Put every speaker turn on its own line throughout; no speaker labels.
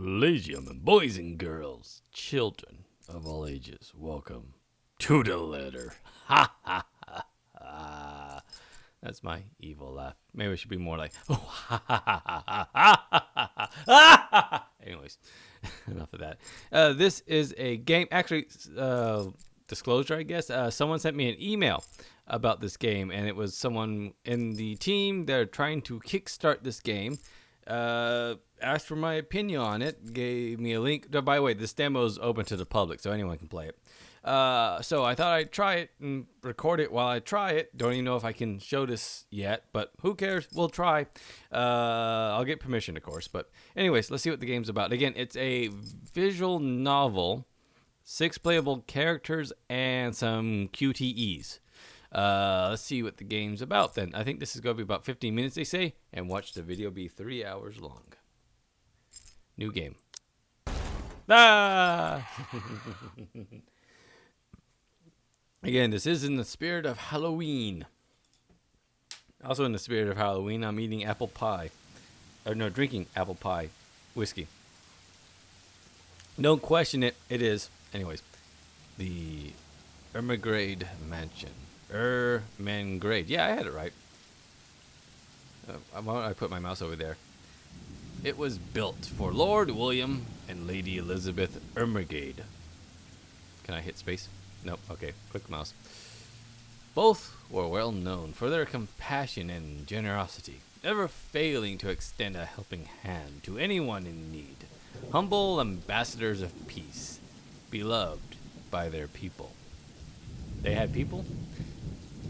Ladies and gentlemen, boys and girls, children of all ages, welcome to the letter. Ha ha ha ha. That's my evil laugh. Maybe it should be more like, oh, ha ha ha ha ha ha ha ha. Anyways, enough of that. This is a game. Actually, disclosure, I guess. Someone sent me an email about this game, and it was someone in the team. They're trying to kickstart this game. Asked for my opinion on it, gave me a link. By the way, this demo is open to the public, so anyone can play it. So I thought I'd try it and record it while I try it. Don't even know if I can show this yet, but who cares? We'll try. I'll get permission, of course. But anyways, let's see what the game's about. Again, it's a visual novel, 6 playable characters, and some QTEs. Let's see what the game's about then. I think this is going to be about 15 minutes, they say, and watch the video be 3 hours long. New game. Ah! Again, this is in the spirit of Halloween. Also in the spirit of Halloween, I'm eating apple pie. Or no, drinking apple pie whiskey. Don't question it, it is. Anyways, the Ermengrade Mansion. Ermengrade. Yeah, I had it right. Why don't I put my mouse over there? It was built for Lord William and Lady Elizabeth Ermengarde. Can I hit space? Nope. Okay. Click mouse. Both were well known for their compassion and generosity, never failing to extend a helping hand to anyone in need. Humble ambassadors of peace, beloved by their people. They had people?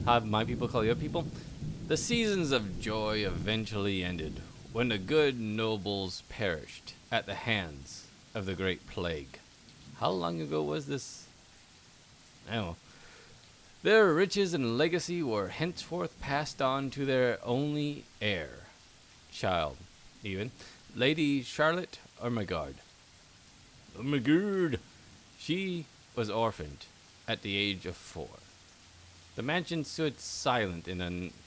Have my people call your people? The seasons of joy eventually ended when the good nobles perished at the hands of the Great Plague. How long ago was this? I don't know. Their riches and legacy were henceforth passed on to their only child, Lady Charlotte Ermengarde. Ermengarde. She was orphaned at the age of 4. The mansion stood silent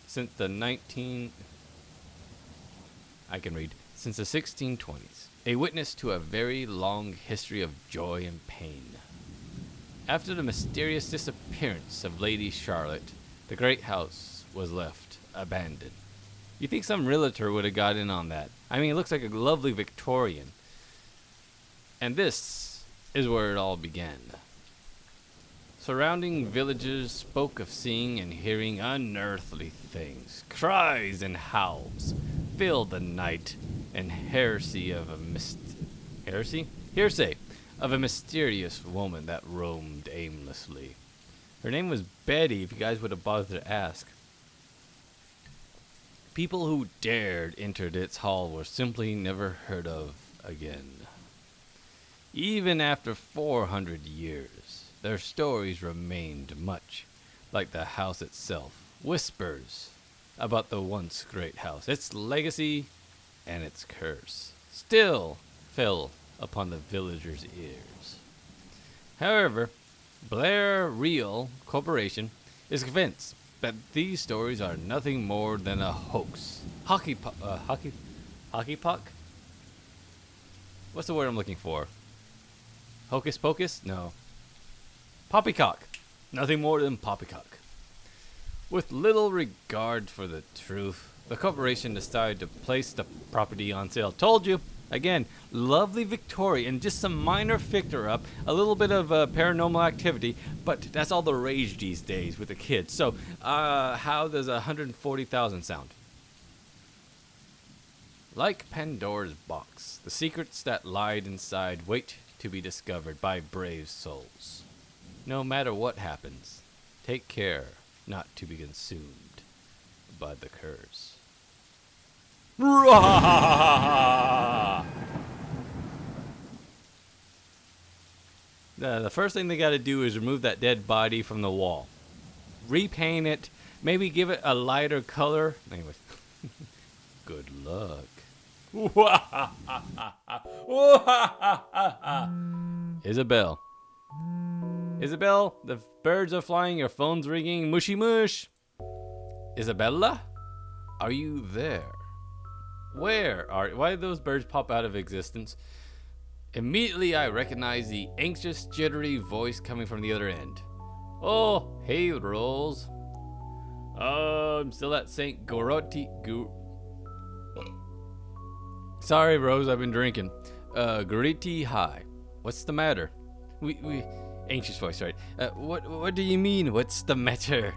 since the 1620s, a witness to a very long history of joy and pain. After the mysterious disappearance of Lady Charlotte, the great house was left abandoned. You think some realtor would have got in on that? I mean, it looks like a lovely Victorian. And this is where it all began. Surrounding villagers spoke of seeing and hearing unearthly things. Cries and howls filled the night, and hearsay of a mysterious woman that roamed aimlessly. Her name was Betty, if you guys would have bothered to ask. People who dared enter its hall were simply never heard of again. Even after 400 years, their stories remained much like the house itself. Whispers about the once great house, its legacy, and its curse still fell upon the villagers' ears. However, Blair Real Corporation is convinced that these stories are nothing more than a hoax. Hockey puck? What's the word I'm looking for? Hocus pocus? No. Poppycock. Nothing more than poppycock. With little regard for the truth, the corporation decided to place the property on sale. Told you. Again, lovely Victoria and just some minor fixer-up, a little bit of paranormal activity, but that's all the rage these days with the kids. So, how does 140,000 sound? Like Pandora's box, the secrets that lied inside wait to be discovered by brave souls. No matter what happens, take care not to be consumed by the curse. The first thing they got to do is remove that dead body from the wall. Repaint it. Maybe give it a lighter color. Anyways. Good luck. Isabel. Isabel, the birds are flying, your phone's ringing. Mushy mush. Isabella? Are you there? Why did those birds pop out of existence? Immediately, I recognize the anxious, jittery voice coming from the other end. Oh, hey, Rolls. I'm still at St. Goroti. Sorry, Rose, I've been drinking. Goriti High. What's the matter? We anxious voice, right? What do you mean? What's the matter?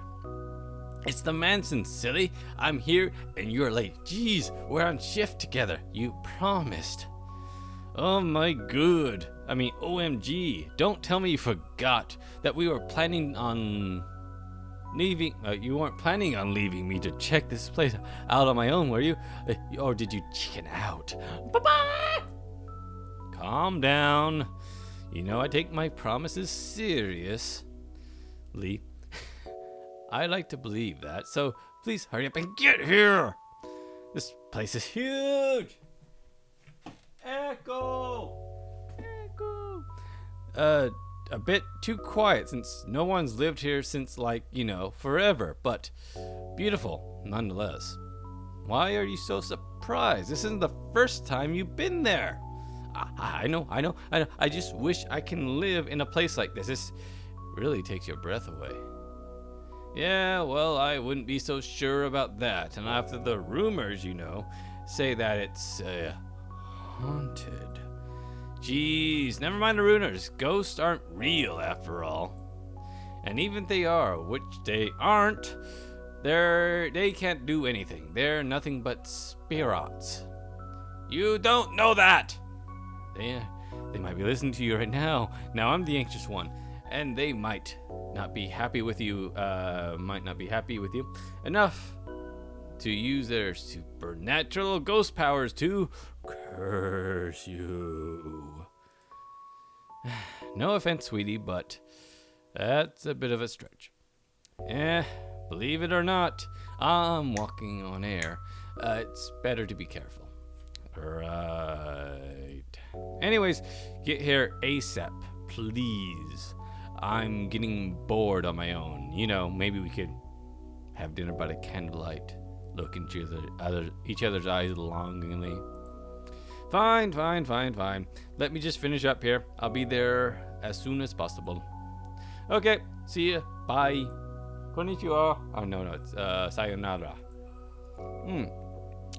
It's the Manson, silly. I'm here and you're late. Jeez, we're on shift together. You promised. Oh my good. OMG. Don't tell me you forgot that we were planning on leaving. You weren't planning on leaving me to check this place out on my own, were you? Or did you chicken out? Bye-bye! Calm down. You know I take my promises seriously. I like to believe that, so please hurry up and get here. This place is huge. Echo. A bit too quiet since no one's lived here since, forever, but beautiful nonetheless. Why are you so surprised? This isn't the first time you've been there. I know. I just wish I can live in a place like this. This really takes your breath away. Yeah, well, I wouldn't be so sure about that. And after the rumors, say that it's haunted. Jeez, never mind the rumors. Ghosts aren't real after all. And even if they are, which they aren't, they can't do anything. They're nothing but spirits. You don't know that! They might be listening to you right now. Now I'm the anxious one. And they might not be happy with you enough to use their supernatural ghost powers to curse you. No offense, sweetie, but that's a bit of a stretch. Believe it or not, I'm walking on air. It's better to be careful. Right. Anyways, get here ASAP, please. I'm getting bored on my own. Maybe we could have dinner by the candlelight, look into each other's eyes longingly. Fine. Let me just finish up here. I'll be there as soon as possible. Okay, see ya. Bye. Konnichiwa. Oh, no, it's sayonara.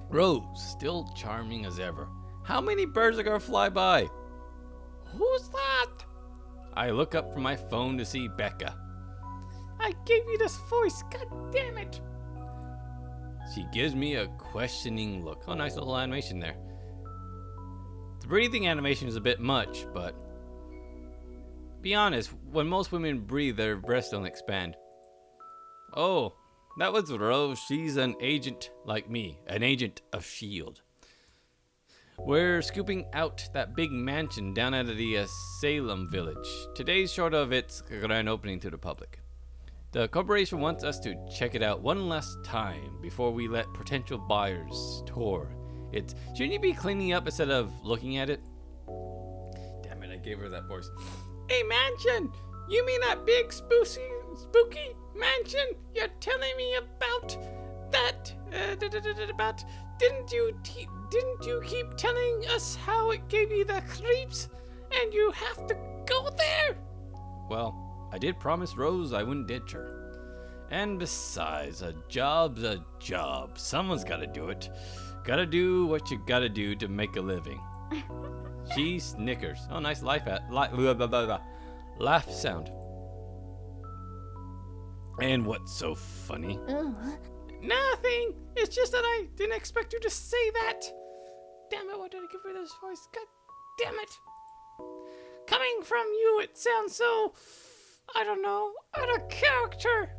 Rose, still charming as ever. How many birds are gonna fly by? Who's that? I look up from my phone to see Becca. I gave you this voice, god damn it! She gives me a questioning look. Oh, nice little animation there. The breathing animation is a bit much, but be honest, when most women breathe, their breasts don't expand. Oh, that was Rose. She's an agent like me, an agent of S.H.I.E.L.D. We're scooping out that big mansion down out of the Salem village. Today's short of its grand opening to the public. The corporation wants us to check it out one last time before we let potential buyers tour it. Shouldn't you be cleaning up instead of looking at it? Damn it, I gave her that voice. A mansion! You mean that big spooky mansion you're telling me about? Didn't you keep telling us how it gave you the creeps and you have to go there? Well, I did promise Rose I wouldn't ditch her. And besides, a job's a job. Someone's gotta do it. Gotta do what you gotta do to make a living. She snickers. Oh, nice laugh sound. And what's so funny? Nothing. It's just that I didn't expect you to say that. Damn it, what did I give her this voice? God damn it. Coming from you, it sounds so, I don't know, out of character.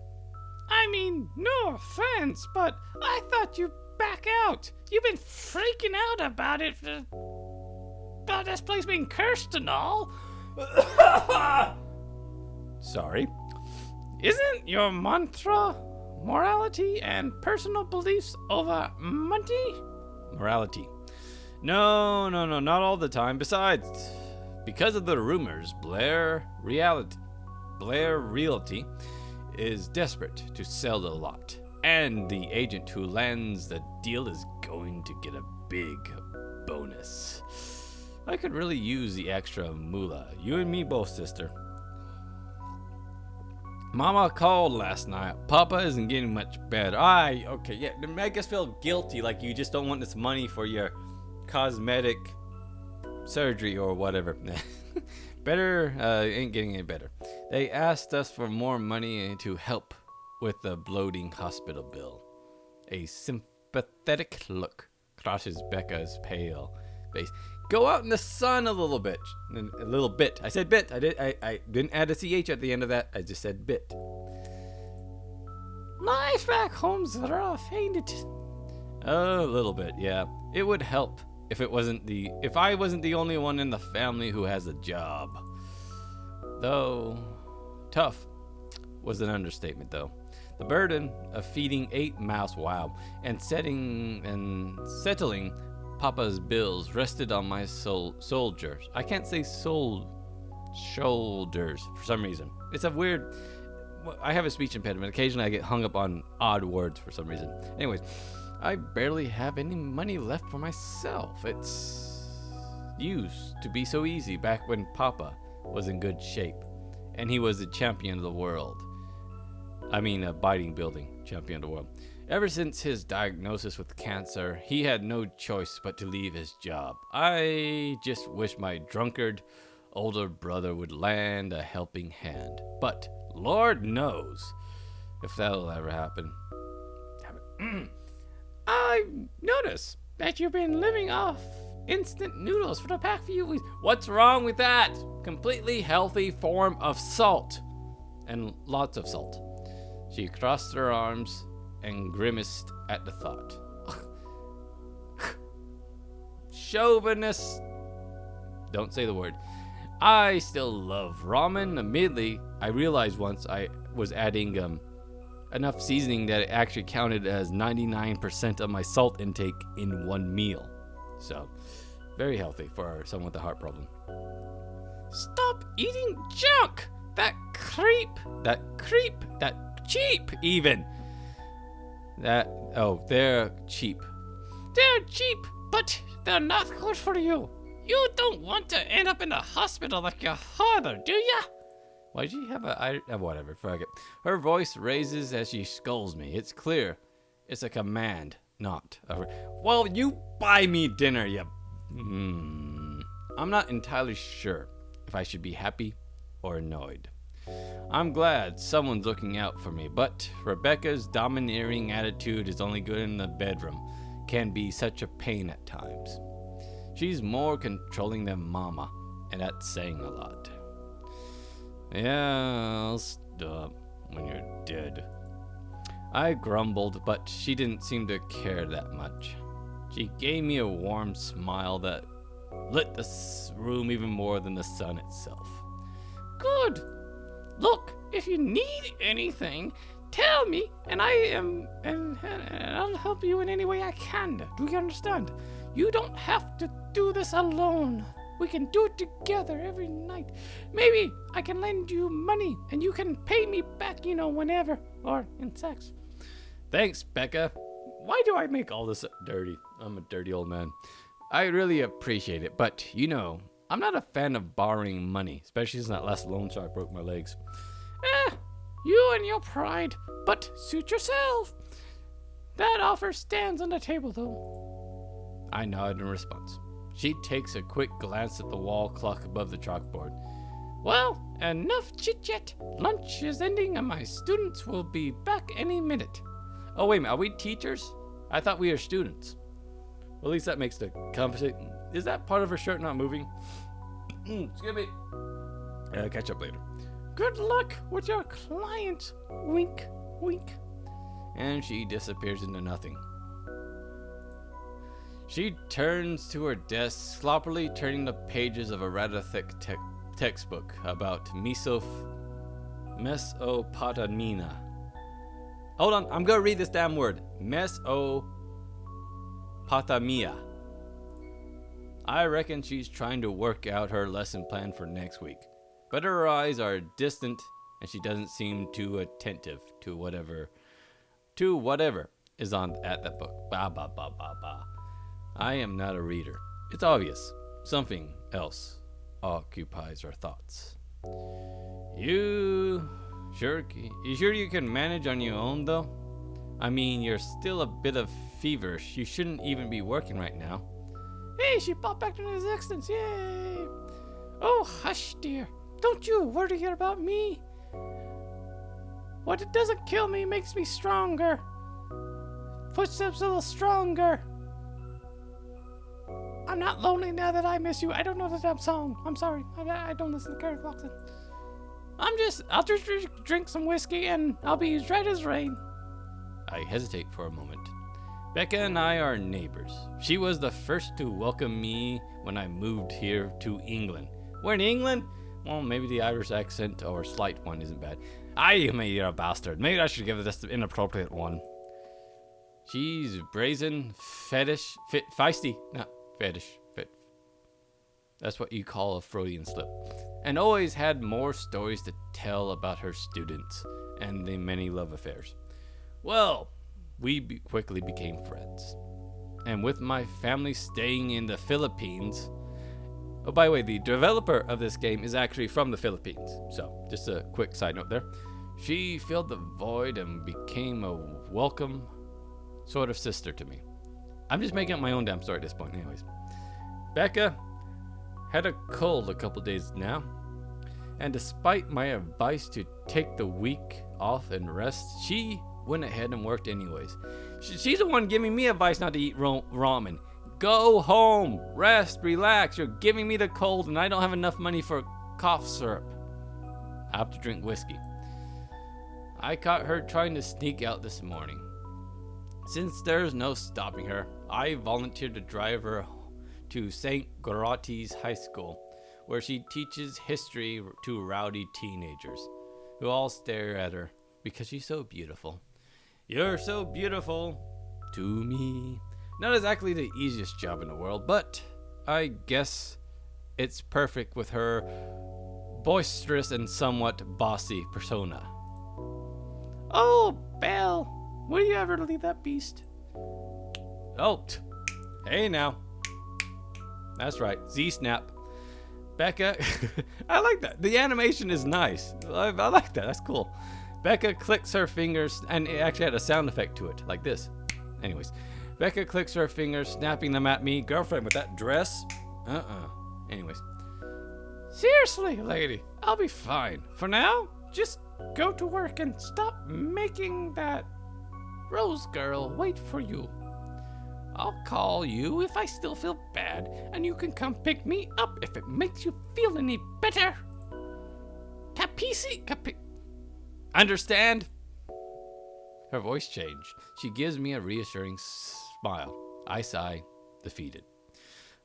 I mean, no offense, but I thought you'd back out. You've been freaking out about it, about this place being cursed and all. Sorry. Isn't your mantra morality and personal beliefs over money? Morality. No, not all the time. Besides, because of the rumors, Blair Realty is desperate to sell the lot, and the agent who lands the deal is going to get a big bonus. I could really use the extra moolah. You and me both, sister. Mama called last night. Papa isn't getting much better. Okay, yeah, to make us feel guilty, like you just don't want this money for your cosmetic surgery or whatever. Better, ain't getting any better. They asked us for more money to help with the bloating hospital bill. A sympathetic look crosses Becca's pale face. Go out in the sun a little bit. A little bit. I said bit. I didn't add a CH at the end of that. I just said bit. Life back home's rough, ain't it? A little bit, yeah. It would help if I wasn't the only one in the family who has a job. Though tough was an understatement though. The burden of feeding 8 mouse, and settling Papa's bills rested on my shoulders. I can't say shoulders for some reason. It's a weird. I have a speech impediment. Occasionally I get hung up on odd words for some reason. Anyways, I barely have any money left for myself. It's used to be so easy back when Papa was in good shape and he was the champion of the world. I mean, a bodybuilding champion of the world. Ever since his diagnosis with cancer, he had no choice but to leave his job. I just wish my drunkard older brother would lend a helping hand. But Lord knows if that'll ever happen. I notice that you've been living off instant noodles for the past few weeks. What's wrong with that? Completely healthy form of salt. And lots of salt. She crossed her arms and grimaced at the thought. Chauvinist. Don't say the word. I still love ramen. Immediately, I realized once I was adding enough seasoning that it actually counted as 99% of my salt intake in one meal. So, very healthy for someone with a heart problem. Stop eating junk! That cheap even. They're cheap. They're cheap, but they're not good for you. You don't want to end up in the hospital like your father, do ya? Why did she have whatever, fuck it. Her voice raises as she scolds me. It's clear. It's a command, not a... Well, you buy me dinner, you... I'm not entirely sure if I should be happy or annoyed. I'm glad someone's looking out for me, but Rebecca's domineering attitude is only good in the bedroom. Can be such a pain at times. She's more controlling than Mama, and that's saying a lot. Yeah, I'll stop when you're dead. I grumbled, but she didn't seem to care that much. She gave me a warm smile that lit the room even more than the sun itself. Good. Look, if you need anything, tell me, and I'll help you in any way I can. Do you understand? You don't have to do this alone. We can do it together every night. Maybe I can lend you money, and you can pay me back, whenever, or in sex. Thanks, Becca. Why do I make all this dirty? I'm a dirty old man. I really appreciate it, but, I'm not a fan of borrowing money, especially since that last loan shark broke my legs. You and your pride, but suit yourself. That offer stands on the table, though. I nod in response. She takes a quick glance at the wall clock above the chalkboard. Well, enough chit-chat. Lunch is ending and my students will be back any minute. Oh, wait a minute, are we teachers? I thought we were students. Well, at least that makes the conversation... Is that part of her shirt not moving? Excuse me. Catch up later. Good luck with your client. Wink, wink. And she disappears into nothing. She turns to her desk, sloppily turning the pages of a rather thick textbook about Mesopotamia. Hold on, I'm gonna read this damn word. Mesopotamia. I reckon she's trying to work out her lesson plan for next week. But her eyes are distant, and she doesn't seem too attentive to whatever is on at that book. Ba ba ba ba ba. I am not a reader. It's obvious. Something else occupies our thoughts. You sure you can manage on your own though? I mean, you're still a bit of feverish. You shouldn't even be working right now. Hey, she popped back into existence. Yay! Oh, hush, dear. Don't you worry about me. What it doesn't kill me makes me stronger. Footsteps a little stronger. I'm not lonely now that I miss you. I don't know the damn song. I'm sorry. I don't listen to Karen Clarkson. I'll just drink some whiskey and I'll be as right as rain. I hesitate for a moment. Becca and I are neighbors. She was the first to welcome me when I moved here to England. We're in England? Well, maybe the Irish accent or slight one isn't bad. You're a bastard. Maybe I should give this the inappropriate one. She's brazen, feisty, not fetish, that's what you call a Freudian slip. And always had more stories to tell about her students and the many love affairs. Well, we quickly became friends. And with my family staying in the Philippines... Oh, by the way, the developer of this game is actually from the Philippines. So, just a quick side note there. She filled the void and became a welcome sort of sister to me. I'm just making up my own damn story at this point anyways. Becca had a cold a couple days now. And despite my advice to take the week off and rest, she went ahead and worked anyways. She's the one giving me advice not to eat ramen. Go home, rest, relax. You're giving me the cold and I don't have enough money for cough syrup. I have to drink whiskey. I caught her trying to sneak out this morning. Since there's no stopping her, I volunteered to drive her to St. Gorati's High School, where she teaches history to rowdy teenagers who all stare at her because she's so beautiful. You're so beautiful to me. Not exactly the easiest job in the world, but I guess it's perfect with her boisterous and somewhat bossy persona. Oh, Belle, will you ever leave that beast? Oh, hey now. That's right, Z-Snap. Becca, I like that. The animation is nice. I like that, that's cool. Becca clicks her fingers, and it actually had a sound effect to it, like this. Anyways, Becca clicks her fingers, snapping them at me. Girlfriend, with that dress? Anyways. Seriously, lady, I'll be fine. For now, just go to work and stop making that Rose girl wait for you. I'll call you if I still feel bad, and you can come pick me up if it makes you feel any better. Understand? Her voice changed. She gives me a reassuring smile. I sigh, defeated.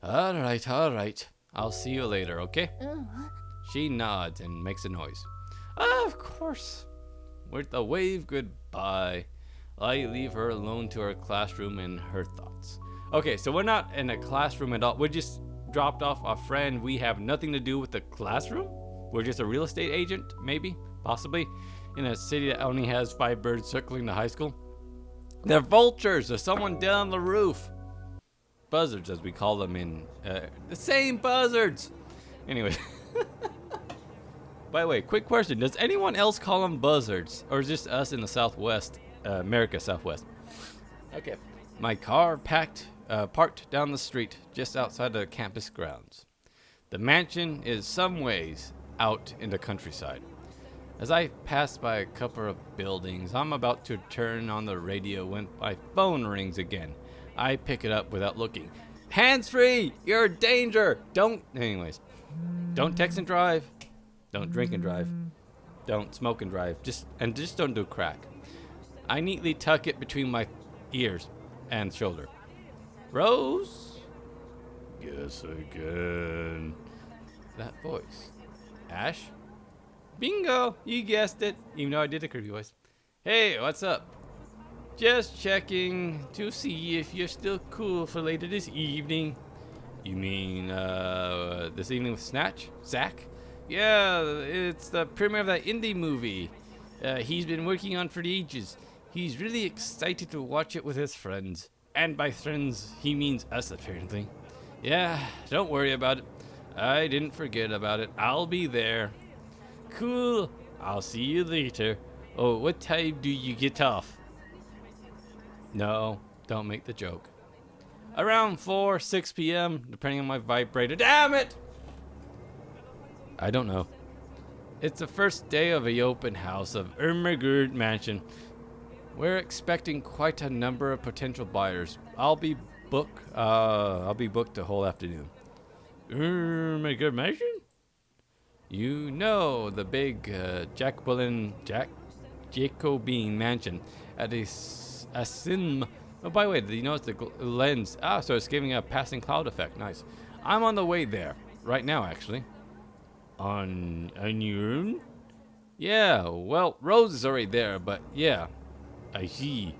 All right. I'll see you later, okay? She nods and makes a noise. Of course. With a wave goodbye, I leave her alone to her classroom and her thoughts. Okay, so we're not in a classroom at all. We just dropped off a friend. We have nothing to do with the classroom. We're just a real estate agent, maybe, possibly, in a city that only has 5 birds circling the high school. They're vultures. There's someone down the roof. Buzzards, as we call them in... the same buzzards! Anyway. By the way, quick question. Does anyone else call them buzzards? Or is it just us in the Southwest? America Southwest. Okay. My car parked down the street just outside the campus grounds. The mansion is some ways out in the countryside. As I pass by a couple of buildings, I'm about to turn on the radio when my phone rings again. I pick it up without looking. Hands-free! You're a danger! Don't text and drive. Don't drink and drive. Don't smoke and drive. Just don't do crack. I neatly tuck it between my ears and shoulder. Rose? Guess again. That voice. Ash? Bingo! You guessed it. Even though I did a creepy voice. Hey, what's up? Just checking to see if you're still cool for later this evening. You mean, this evening with Snatch? Zach? Yeah, it's the premiere of that indie movie he's been working on for ages. He's really excited to watch it with his friends. And by friends, he means us, apparently. Yeah, don't worry about it. I didn't forget about it. I'll be there. Cool. I'll see you later. Oh, what time do you get off? No, don't make the joke. Around 4, 6 p.m., depending on my vibrator. Damn it! I don't know. It's the first day of the open house of Ermagerd Mansion. We're expecting quite a number of potential buyers. I'll be booked the whole afternoon. Ermagerd Mansion? You know, the big Jacobin mansion at a sim. Oh, by the way, you notice the lens? Ah, so it's giving a passing cloud effect. Nice. I'm on the way there right now, actually. On your own? Yeah. Well, Rose is already there, but yeah, I see.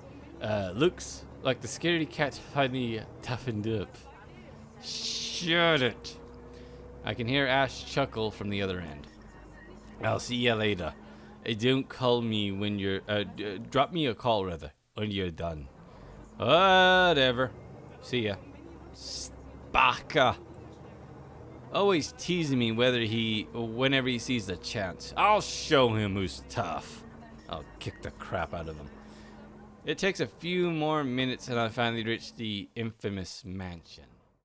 Looks like the scaredy cat finally toughened up. Shut it. I can hear Ash chuckle from the other end. I'll see you later. Don't call me when you're... drop me a call, rather, when you're done. Whatever. See ya. Spaka. Always teasing me whenever he sees the chance. I'll show him who's tough. I'll kick the crap out of him. It takes a few more minutes and I finally reach the infamous mansion.